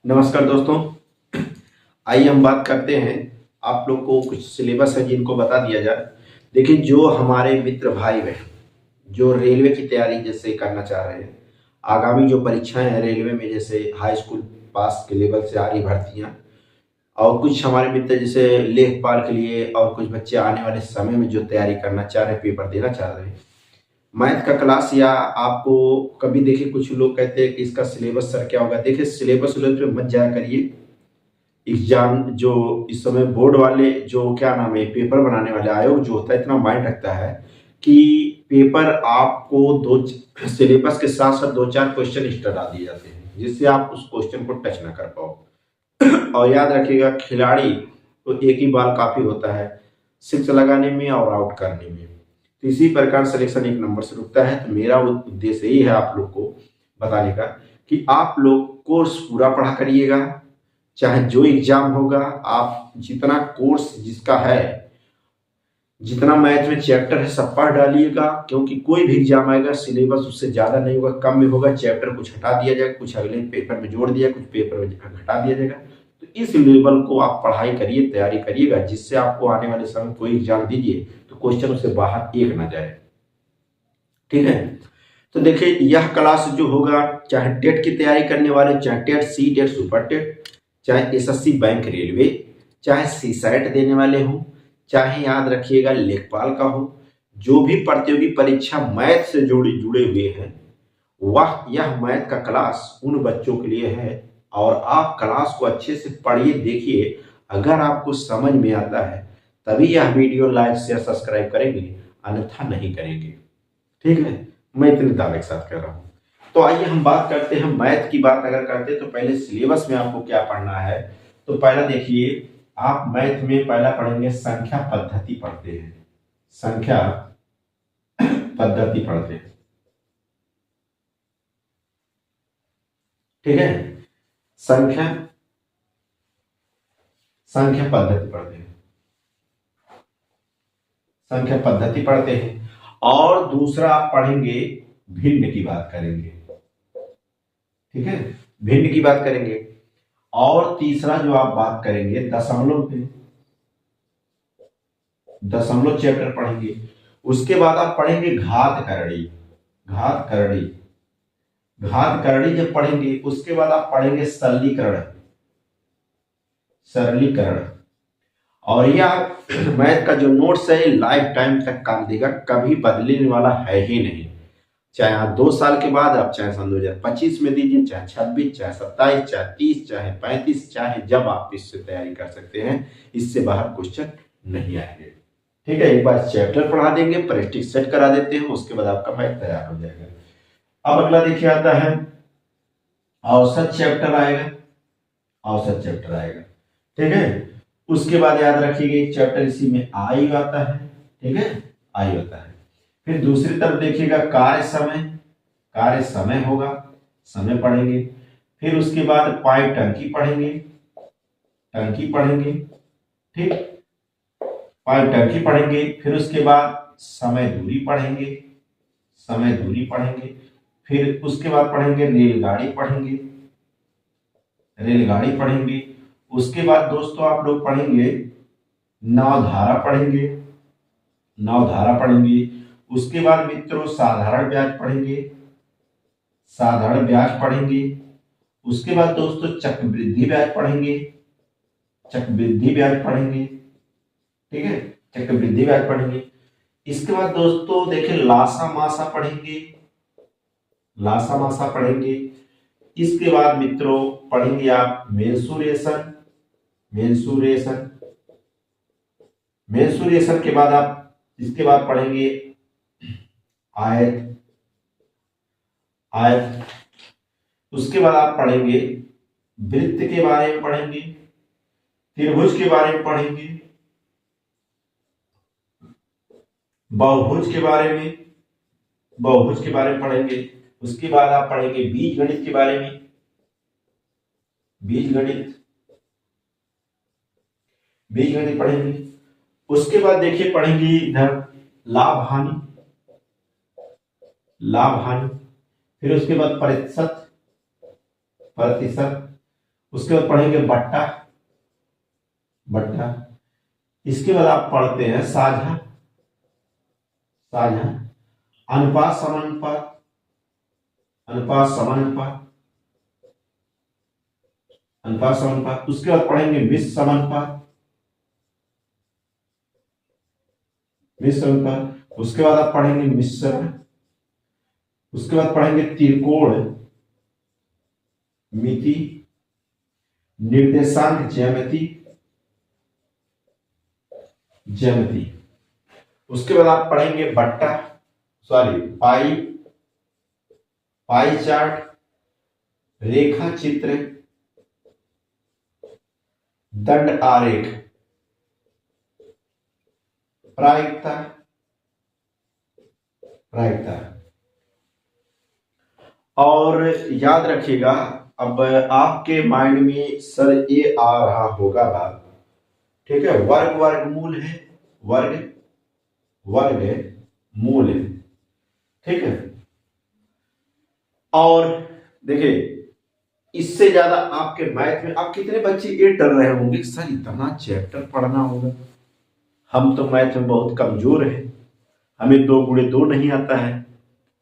नमस्कार दोस्तों। आइए हम बात करते हैं। आप लोग को कुछ सिलेबस है जिनको बता दिया जाए। देखिए, जो हमारे मित्र भाई बहन जो रेलवे की तैयारी जैसे करना चाह रहे हैं, आगामी जो परीक्षाएं हैं रेलवे में, जैसे हाई स्कूल पास के लेवल से आ रही भर्तियां, और कुछ हमारे मित्र जैसे लेखपाल के लिए, और कुछ बच्चे आने वाले समय में जो तैयारी करना चाह रहे हैं, पेपर देना चाह रहे हैं, मैथ का क्लास। या आपको कभी देखिए, कुछ लोग कहते हैं कि इसका सिलेबस सर क्या होगा। देखिए, सिलेबस पे मत जाया करिए। एग्जाम जो इस समय बोर्ड वाले, जो क्या नाम है, पेपर बनाने वाले आयोग जो होता है, इतना माइंड रखता है कि पेपर आपको दो सिलेबस के साथ साथ दो चार क्वेश्चन एक्स्ट्रा डाल दिए जाते हैं, जिससे आप उस क्वेश्चन को टच ना कर पाओ। और याद रखिएगा, खिलाड़ी तो एक ही बाल काफी होता है, सिक्स लगाने में और आउट करने में। तो इसी प्रकार सिलेक्शन एक नंबर से रुकता है। तो मेरा उद्देश्य यही है आप लोग को बताने का कि आप लोग कोर्स पूरा पढ़ा करिएगा। चाहे जो एग्जाम होगा, आप जितना कोर्स जिसका है, जितना मैथ में चैप्टर है, सब पढ़ डालिएगा। क्योंकि कोई भी एग्जाम आएगा, सिलेबस उससे ज्यादा नहीं होगा, कम में होगा। चैप्टर कुछ हटा दिया जाएगा, कुछ अगले पेपर में जोड़ दिया, कुछ पेपर में घटा दिया जाएगा। तो इस लेवल को आप पढ़ाई करिए, तैयारी करिएगा, जिससे आपको आने वाले समय कोई एग्जाम दीजिए तो क्वेश्चन उससे बाहर एक ना जाए। ठीक है। तो देखिए, यह क्लास जो होगा, चाहे टेट की तैयारी करने वाले, चाहे TET, C TET, super TET, चाहे एसएससी बैंक रेलवे, चाहे सी सैट देने वाले हो, चाहे याद रखिएगा लेखपाल का हो, जो भी प्रतियोगी परीक्षा मैथ से जुड़े जुड़े हुए हैं, वह यह मैथ का क्लास उन बच्चों के लिए है। और आप क्लास को अच्छे से पढ़िए, देखिए। अगर आपको समझ में आता है तभी यह वीडियो लाइक शेयर सब्सक्राइब करेंगे, अन्यथा नहीं करेंगे। ठीक है। मैं इतने दावे के साथ कर रहा हूं। तो आइए हम बात करते हैं मैथ की। बात अगर करते हैं तो पहले सिलेबस में आपको क्या पढ़ना है। तो पहला देखिए, आप मैथ में पहला पढ़ेंगे संख्या पद्धति पढ़ते हैं। संख्या पद्धति पढ़ते हैं। ठीक है। संख्या संख्या पद्धति पढ़ते हैं। संख्या पद्धति पढ़ते हैं। और दूसरा आप पढ़ेंगे, भिन्न की बात करेंगे। ठीक है। भिन्न की बात करेंगे। और तीसरा जो आप बात करेंगे, दशमलव पे, दशमलव चैप्टर पढ़ेंगे। उसके बाद आप पढ़ेंगे घात करणी। घात करणी, घात करणी जब पढ़ेंगे, उसके बाद आप पढ़ेंगे सरलीकरण। सरलीकरण। और यह मैथ का जो नोट्स है, लाइफ टाइम तक काम देगा, कभी बदलने वाला है ही नहीं। चाहे आप 2 साल के बाद, आप चाहे सन 2025 में दीजिए, चाहे 26, चाहे 27, चाहे 30, चाहे 35, चाहे जब आप इससे तैयारी कर सकते हैं। इससे बाहर क्वेश्चन नहीं आएंगे। ठीक है। एक बार चैप्टर पढ़ा देंगे, प्रैक्टिस सेट करा देते हैं, उसके बाद आपका मैथ तैयार हो जाएगा। अब अगला देखिए आता है औसत चैप्टर आएगा। औसत चैप्टर आएगा। ठीक है। उसके बाद याद रखिएगा, एक चैप्टर इसी में आयु आता है। ठीक है। आयु आता है। फिर दूसरी तरफ देखिएगा कार्य समय। कार्य समय होगा, समय पढ़ेंगे। फिर उसके बाद पाई टंकी पढ़ेंगे। टंकी पढ़ेंगे। ठीक। पाई टंकी पढ़ेंगे। फिर उसके बाद समय दूरी पढ़ेंगे। समय दूरी पढ़ेंगे। फिर उसके बाद पढ़ेंगे रेलगाड़ी पढ़ेंगे। रेलगाड़ी पढ़ेंगे। उसके बाद दोस्तों आप लोग पढ़ेंगे नावधारा पढ़ेंगे। नावधारा पढ़ेंगे। उसके बाद मित्रों साधारण ब्याज पढ़ेंगे। साधारण ब्याज पढ़ेंगे। उसके बाद दोस्तों चक्रवृद्धि ब्याज पढ़ेंगे। चक्रवृद्धि ब्याज पढ़ेंगे। ठीक है। चक्रवृद्धि ब्याज पढ़ेंगे। इसके बाद दोस्तों देखिए लासा मासा पढ़ेंगे। लासा मासा पढ़ेंगे। इसके बाद मित्रों पढ़ेंगे आप मेंसुरेशन। मेंसुरेशन। मेंसुरेशन के बाद आप इसके बाद पढ़ेंगे आयत। आयत। उसके बाद आप पढ़ेंगे वृत्त के बारे में पढ़ेंगे। त्रिभुज के बारे में पढ़ेंगे। बहुभुज के बारे में, बहुभुज के बारे में पढ़ेंगे। उसके बाद आप पढ़ेंगे बीज गणित के बारे में। बीज गणित, बीज गणित पढ़ेंगे। उसके बाद देखिए पढ़ेंगे इधर लाभ हानि। लाभ हानि। फिर उसके बाद प्रतिशत। प्रतिशत। उसके बाद पढ़ेंगे बट्टा, बट्टा। इसके बाद आप पढ़ते हैं साझा, साझा, अनुपात समानुपात, अनुपात समानुपात, अनुपात समानुपात। उसके बाद पढ़ेंगे मिश्र समानुपात, मिश्र अनुपात। उसके बाद आप पढ़ेंगे मिश्रण। उसके बाद पढ़ेंगे त्रिकोण मिति, निर्देशांक ज्यामिति, ज्यामिति। उसके बाद आप पढ़ेंगे बट्टा, सॉरी पाई, पाई चार्ट, रेखा चित्र, दंड आरेख, प्रायिकता, प्रायिकता। और याद रखिएगा, अब आपके माइंड में सर ये आ रहा होगा बात, ठीक है, वर्ग वर्गमूल है, वर्ग वर्ग मूल है, ठीक है। और देखिए, इससे ज्यादा आपके मैथ में आप कितने बच्चे ये डर रहे होंगे सर इतना चैप्टर पढ़ना होगा, हम तो मैथ में बहुत कमजोर हैं, हमें 2 गुणे 2 नहीं आता है,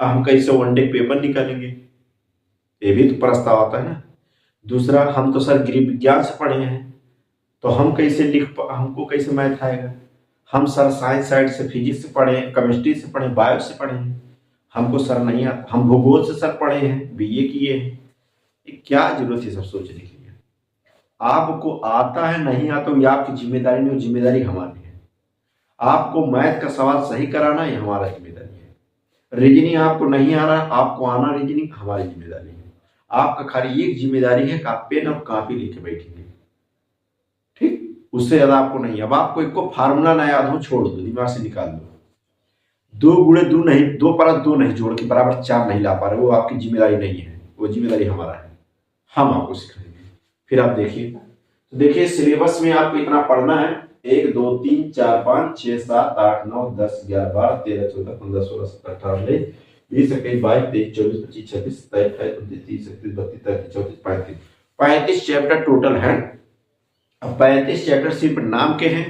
हम कैसे वनडे पेपर निकालेंगे, ये भी तो प्रस्ताव आता है ना। दूसरा, हम तो सर गृह विज्ञान से पढ़े हैं, तो हम कैसे हमको कैसे मैथ आएगा, हम सर साइंस साइड से, फिजिक्स से पढ़े, केमिस्ट्री से पढ़े, बायो से पढ़े हैं, हमको सर नहीं आता, हम भूगोल से सर पढ़े हैं, बीए किए हैं, क्या जरूरत है सब सोचने की। आपको आता है नहीं आता, ये आपकी जिम्मेदारी नहीं, जिम्मेदारी हमारी है। आपको मैथ का सवाल सही कराना ये हमारा जिम्मेदारी है। रीजनिंग आपको नहीं आ रहा, आपको आना रीजनिंग, हमारी जिम्मेदारी है। आपका खाली एक जिम्मेदारी है कि आप पेन और कॉपी लेके बैठेंगे, ठीक, उससे ज्यादा आपको नहीं। अब आपको एक को फार्मूला ना याद हो, छोड़ दो, दिमाग से निकाल दो। 2 गुणे 2 नहीं, 2 पर 2 नहीं जोड़ के बराबर 4 नहीं ला पा रहे, वो आपकी जिम्मेदारी नहीं है, वो जिम्मेदारी हमारा है, हम आपको सिखाएंगे। फिर आप देखिए, तो देखिए सिलेबस में आपको इतना पढ़ना है, 1 2 3 4 5 6 7 8 9 10 11 12 13 14 15 16 17 18 19 20 21 22 23 24 25 26 27 28 29 30 31 32 34 चैप्टर टोटल है। अब 35 चैप्टर सिर्फ नाम के हैं,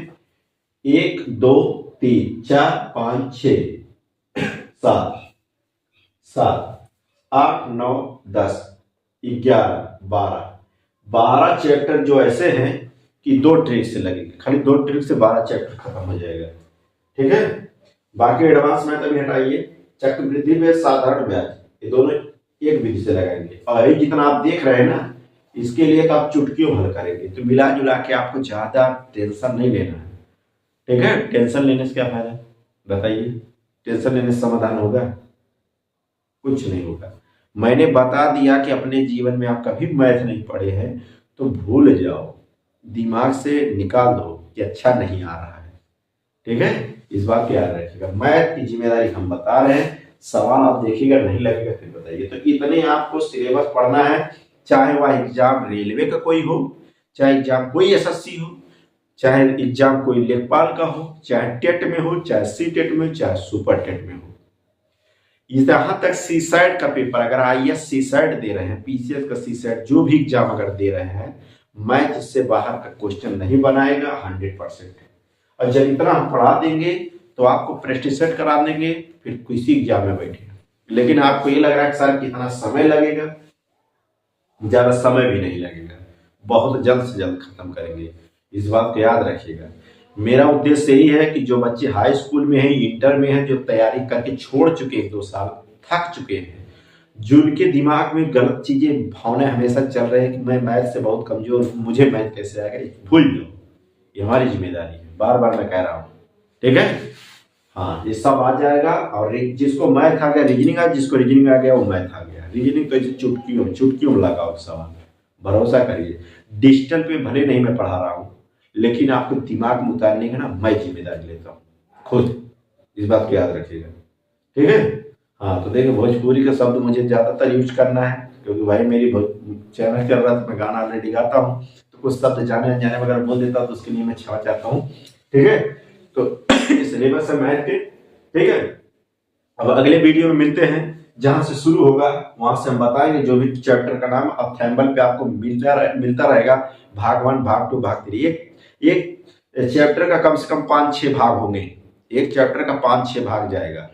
1 2 3 4 5 6 7 7 8 9 10 11 12 चैप्टर जो ऐसे हैं कि 2 ट्रिक से लगेंगे, खाली 2 ट्रिक से 12 चैप्टर खत्म हो जाएगा, ठीक है। बाकी एडवांस मैथ अभी हटाइए, चक्रवृद्धि में साधारण ब्याज, ये दोनों एक विधि से लगाएंगे। और ये जितना आप देख रहे हैं ना, इसके लिए तो आप चुटकियों हल करेंगे, तो मिला जुला के आपको ज्यादा टेंशन नहीं लेना है, ठीक है। टेंशन लेने से क्या फायदा बताइए, टेंशन लेने से समाधान होगा, कुछ नहीं होगा। मैंने बता दिया कि अपने जीवन में आप कभी मैथ नहीं पढ़े हैं तो भूल जाओ, दिमाग से निकाल दो कि अच्छा नहीं आ रहा है, ठीक है। इस बात को याद रखिएगा, मैथ की जिम्मेदारी हम बता रहे हैं, सवाल आप देखिएगा नहीं लगेगा फिर बताइए। तो इतने आपको सिलेबस पढ़ना है, चाहे वह एग्जाम रेलवे का कोई हो, चाहे एग्जाम कोई एसएससी हो, चाहे एग्जाम कोई लेखपाल का हो, चाहे टेट में हो, चाहे सी टेट में हो, चाहे सुपर टेट में हो। यहाँ तक सी साइड का पेपर, अगर आईएएस सी साइड दे रहे हैं, पीसीएस का सी साइड, जो भी एग्जाम अगर दे रहे हैं, मैथ इससे बाहर का क्वेश्चन नहीं बनाएगा 100%। और जब इतना हम पढ़ा देंगे तो आपको प्रेस्टिसेट करा देंगे, फिर किसी एग्जाम में बैठेगा। लेकिन आपको ये लग रहा है कि सर कितना समय लगेगा, ज्यादा समय भी नहीं लगेगा, बहुत जल्द से जल्द खत्म करेंगे, इस बात को याद रखिएगा। मेरा उद्देश्य यही है कि जो बच्चे हाई स्कूल में हैं, इंटर में हैं, जो तैयारी करके छोड़ चुके 1-2 साल, थक चुके हैं, जिनके दिमाग में गलत चीजें भावनाएं हमेशा चल रहे हैं कि मैं मैथ से बहुत कमजोर हूं, मुझे मैथ कैसे आएगा, भूल जाओ, ये हमारी जिम्मेदारी है, बार बार मैं कह रहा हूँ, ठीक है। हाँ, ये सब आ जाएगा। और जिसको मैथ आ गया रीजनिंग आ, जिसको रीजनिंग आ गया वो मैथ आ गया। रीजनिंग तो ऐसे चुटकियों में लगाओ सवाल, भरोसा करिए। डिजिटल पे भले नहीं मैं पढ़ा रहा हूँ, लेकिन आपको दिमाग में उतारने का ना मैं जिम्मेदारी लेता हूँ खुद, इस बात को याद रखिएगा, ठीक है। हाँ, तो देखिए भोजपुरी का शब्द मुझे ज्यादातर यूज करना है, क्योंकि भाई मेरी चैनल चल रहा है तो मैं गाना ऑलरेडी गाता हूँ, तो कुछ शब्द जाने अनजाने वगैरह बोल देता हूँ, तो उसके लिए मैं क्षमा चाहता हूँ, ठीक है। तो सिलेबस है मैथ के, ठीक है। अब अगले वीडियो में मिलते हैं, जहां से शुरू होगा वहां से हम बताएंगे जो भी चैप्टर का नाम अब थैम्बल पे आपको मिलता रहेगा। भाग 1, भाग 2, भाग 3, एक चैप्टर का कम से कम 5-6 भाग होंगे। एक चैप्टर का 5-6 भाग जाएगा,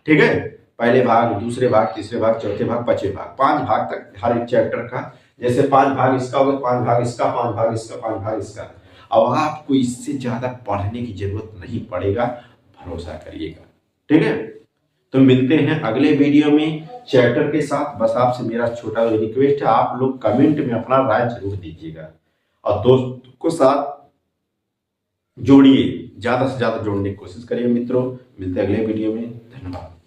ठीक है। पहले भाग, दूसरे भाग, तीसरे भाग, चौथे भाग, पांचवें भाग, 5 भाग तक हर एक चैप्टर का। जैसे 5 भाग इसका होगा, 5 भाग इसका, 5 भाग इसका, 5 भाग इसका। अब आपको इससे ज्यादा पढ़ने की जरूरत नहीं पड़ेगा, भरोसा करिएगा, ठीक है। तो मिलते हैं अगले वीडियो में चैप्टर के साथ। बस आपसे मेरा छोटा रिक्वेस्ट है, आप लोग कमेंट में अपना राय जरूर दीजिएगा और दोस्त को साथ जोड़िए, ज्यादा से ज्यादा जोड़ने की कोशिश करिए मित्रों। मिलते हैं अगले वीडियो में, धन्यवाद।